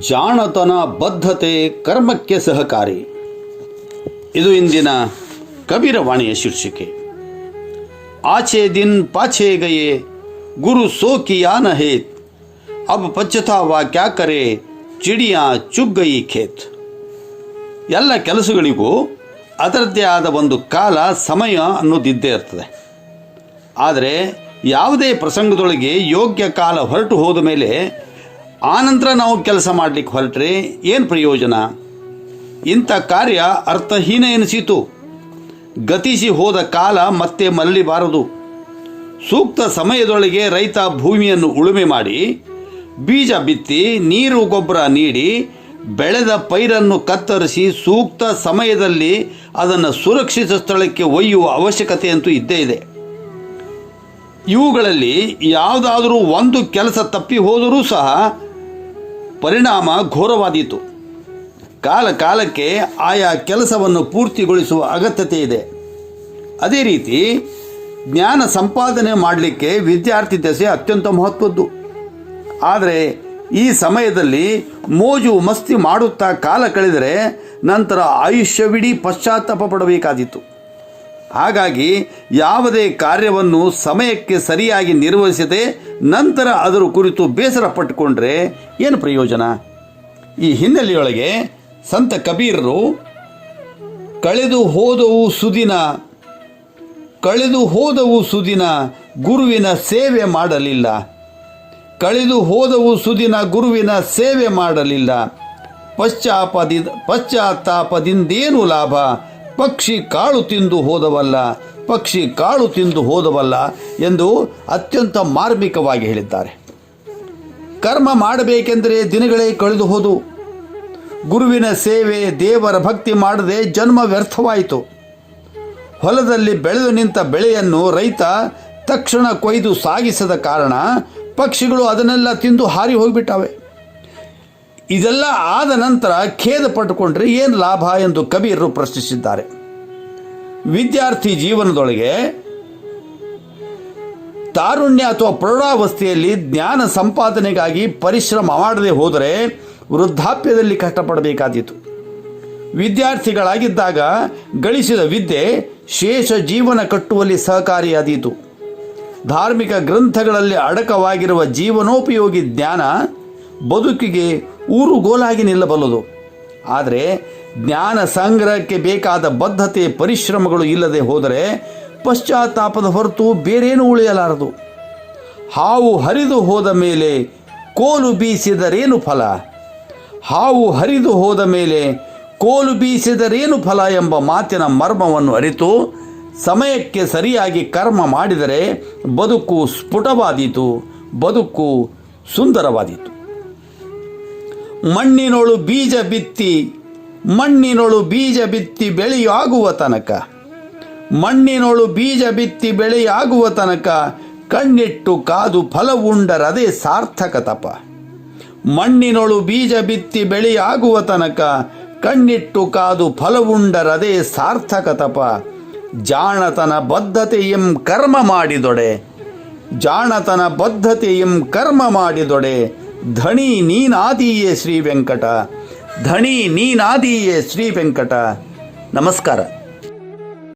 ಜಾಣತನ ಬದ್ಧತೆ ಕರ್ಮಕ್ಕೆ ಸಹಕಾರಿ. ಇದು ಇಂದಿನ ಕಬೀರವಾಣಿಯ ಶೀರ್ಷಿಕೆ. ಆಚೆ ದಿನ್ ಪಾಛೆ ಗಯೆ ಗುರು ಸೋ ಕಿಯಾ ನ ಹೇತ್, ಅಬ್ ಪಚ್ಚತಾವಾ ಕ್ಯಾ ಕರೆ ಚಿಡಿಯಾ ಚುಗ್ ಗಯಿ ಖೇತ್. ಎಲ್ಲ ಕೆಲಸಗಳಿಗೂ ಅದರದ್ದೇ ಆದ ಒಂದು ಕಾಲ ಸಮಯ ಅನ್ನೋದಿದ್ದೇ ಇರ್ತದೆ. ಆದರೆ ಯಾವುದೇ ಪ್ರಸಂಗದೊಳಗೆ ಯೋಗ್ಯ ಕಾಲ ಹೊರಟು ಹೋದ ಮೇಲೆ ಆನಂತರ ನಾವು ಕೆಲಸ ಮಾಡಲಿಕ್ಕೆ ಹೊರಟ್ರೆ ಏನು ಪ್ರಯೋಜನ? ಇಂಥ ಕಾರ್ಯ ಅರ್ಥಹೀನ ಎನಿಸಿತು. ಗತಿಸಿ ಹೋದ ಕಾಲ ಮತ್ತೆ ಮರಳಿಬಾರದು. ಸೂಕ್ತ ಸಮಯದೊಳಗೆ ರೈತ ಭೂಮಿಯನ್ನು ಉಳುಮೆ ಮಾಡಿ ಬೀಜ ಬಿತ್ತಿ ನೀರು ಗೊಬ್ಬರ ನೀಡಿ ಬೆಳೆದ ಪೈರನ್ನು ಕತ್ತರಿಸಿ ಸೂಕ್ತ ಸಮಯದಲ್ಲಿ ಅದನ್ನು ಸುರಕ್ಷಿತ ಸ್ಥಳಕ್ಕೆ ಒಯ್ಯುವ ಅವಶ್ಯಕತೆ ಅಂತೂ ಇದ್ದೇ ಇದೆ. ಇವುಗಳಲ್ಲಿ ಯಾವುದಾದರೂ ಒಂದು ಕೆಲಸ ತಪ್ಪಿ ಹೋದರೂ ಸಹ ಪರಿಣಾಮ ಘೋರವಾದೀತು. ಕಾಲ ಕಾಲಕ್ಕೆ ಆಯಾ ಕೆಲಸವನ್ನು ಪೂರ್ತಿಗೊಳಿಸುವ ಅಗತ್ಯತೆ ಇದೆ. ಅದೇ ರೀತಿ ಜ್ಞಾನ ಸಂಪಾದನೆ ಮಾಡಲಿಕ್ಕೆ ವಿದ್ಯಾರ್ಥಿ ದಶೆ ಅತ್ಯಂತ ಮಹತ್ವದ್ದು. ಆದರೆ ಈ ಸಮಯದಲ್ಲಿ ಮೋಜು ಮಸ್ತಿ ಮಾಡುತ್ತಾ ಕಾಲ ಕಳೆದರೆ ನಂತರ ಆಯುಷ್ಯವಿಡೀ ಪಶ್ಚಾತ್ತಾಪ ಪಡಬೇಕಾದೀತು. ಹಾಗಾಗಿ ಯಾವುದೇ ಕಾರ್ಯವನ್ನು ಸಮಯಕ್ಕೆ ಸರಿಯಾಗಿ ನಿರ್ವಹಿಸದೆ ನಂತರ ಅದರ ಕುರಿತು ಬೇಸರ ಪಟ್ಟುಕೊಂಡ್ರೆ ಏನು ಪ್ರಯೋಜನ? ಈ ಹಿನ್ನೆಲೆಯೊಳಗೆ ಸಂತ ಕಬೀರರು ಕಳೆದು ಹೋದವು ಸುದಿನ ಗುರುವಿನ ಸೇವೆ ಮಾಡಲಿಲ್ಲ, ಕಳೆದು ಹೋದವು ಸುದಿನ ಗುರುವಿನ ಸೇವೆ ಮಾಡಲಿಲ್ಲ, ಪಶ್ಚಾತ್ತಾಪದಿಂದೇನು ಲಾಭ, ಪಕ್ಷಿ ಕಾಳು ತಿಂದು ಹೋದವಲ್ಲ ಎಂದು ಅತ್ಯಂತ ಮಾರ್ಮಿಕವಾಗಿ ಹೇಳಿದ್ದಾರೆ. ಕರ್ಮ ಮಾಡಬೇಕೆಂದರೆ ದಿನಗಳೇ ಕಳೆದು ಹೋದು. ಗುರುವಿನ ಸೇವೆ, ದೇವರ ಭಕ್ತಿ ಮಾಡದೆ ಜನ್ಮ ವ್ಯರ್ಥವಾಯಿತು. ಹೊಲದಲ್ಲಿ ಬೆಳೆದು ನಿಂತ ಬೆಳೆಯನ್ನು ರೈತ ತಕ್ಷಣ ಕೊಯ್ದು ಸಾಗಿಸದ ಕಾರಣ ಪಕ್ಷಿಗಳು ಅದನ್ನೆಲ್ಲ ತಿಂದು ಹಾರಿ ಹೋಗಿಬಿಟ್ಟವೆ. ಇದೆಲ್ಲ ಆದ ನಂತರ ಖೇದ ಪಟ್ಟುಕೊಂಡ್ರೆ ಏನು ಲಾಭ ಎಂದು ಕಬೀರರು ಪ್ರಶ್ನಿಸಿದ್ದಾರೆ. ವಿದ್ಯಾರ್ಥಿ ಜೀವನದೊಳಗೆ ತಾರುಣ್ಯ ಅಥವಾ ಪ್ರೌಢಾವಸ್ಥೆಯಲ್ಲಿ ಜ್ಞಾನ ಸಂಪಾದನೆಗಾಗಿ ಪರಿಶ್ರಮ ಮಾಡದೆ ಹೋದರೆ ವೃದ್ಧಾಪ್ಯದಲ್ಲಿ ಕಷ್ಟಪಡಬೇಕಾದೀತು. ವಿದ್ಯಾರ್ಥಿಗಳಾಗಿದ್ದಾಗ ಗಳಿಸಿದ ವಿದ್ಯೆ ಶೇಷ ಜೀವನ ಕಟ್ಟುವಲ್ಲಿ ಸಹಕಾರಿಯಾದೀತು. ಧಾರ್ಮಿಕ ಗ್ರಂಥಗಳಲ್ಲಿ ಅಡಕವಾಗಿರುವ ಜೀವನೋಪಯೋಗಿ ಜ್ಞಾನ ಬದುಕಿಗೆ ಊರುಗೋಲಾಗಿ ನಿಲ್ಲಬಲ್ಲದು. ಆದರೆ ಜ್ಞಾನ ಸಂಗ್ರಹಕ್ಕೆ ಬೇಕಾದ ಬದ್ಧತೆ ಪರಿಶ್ರಮಗಳು ಇಲ್ಲದೆ ಹೋದರೆ ಪಶ್ಚಾತ್ತಾಪದ ಹೊರತು ಬೇರೇನೂ ಉಳಿಯಲಾರದು. ಹಾವು ಹರಿದು ಹೋದ ಮೇಲೆ ಕೋಲು ಬೀಸಿದರೇನು ಫಲ ಎಂಬ ಮಾತಿನ ಮರ್ಮವನ್ನು ಅರಿತು ಸಮಯಕ್ಕೆ ಸರಿಯಾಗಿ ಕರ್ಮ ಮಾಡಿದರೆ ಬದುಕು ಸ್ಫುಟವಾದೀತು, ಬದುಕು ಸುಂದರವಾದೀತು. ಮಣ್ಣಿನೊಳು ಬೀಜ ಬಿತ್ತಿ ಬೆಳೆಯಾಗುವ ತನಕ ಕಣ್ಣಿಟ್ಟು ಕಾದು ಫಲವುಂಡರದೇ ಸಾರ್ಥಕ ತಪ. ಮಣ್ಣಿನೊಳು ಬೀಜ ಬಿತ್ತಿ ಬೆಳೆಯಾಗುವ ತನಕ ಕಣ್ಣಿಟ್ಟು ಕಾದು ಫಲವುಂಡರದೇ ಸಾರ್ಥಕ ತಪ. ಜಾಣತನ ಬದ್ಧತೆಯಂ ಕರ್ಮ ಮಾಡಿದೊಡೆ ಧಣಿ ನೀನಾದಿಯೇ ಶ್ರೀ ವೆಂಕಟ. ನಮಸ್ಕಾರ.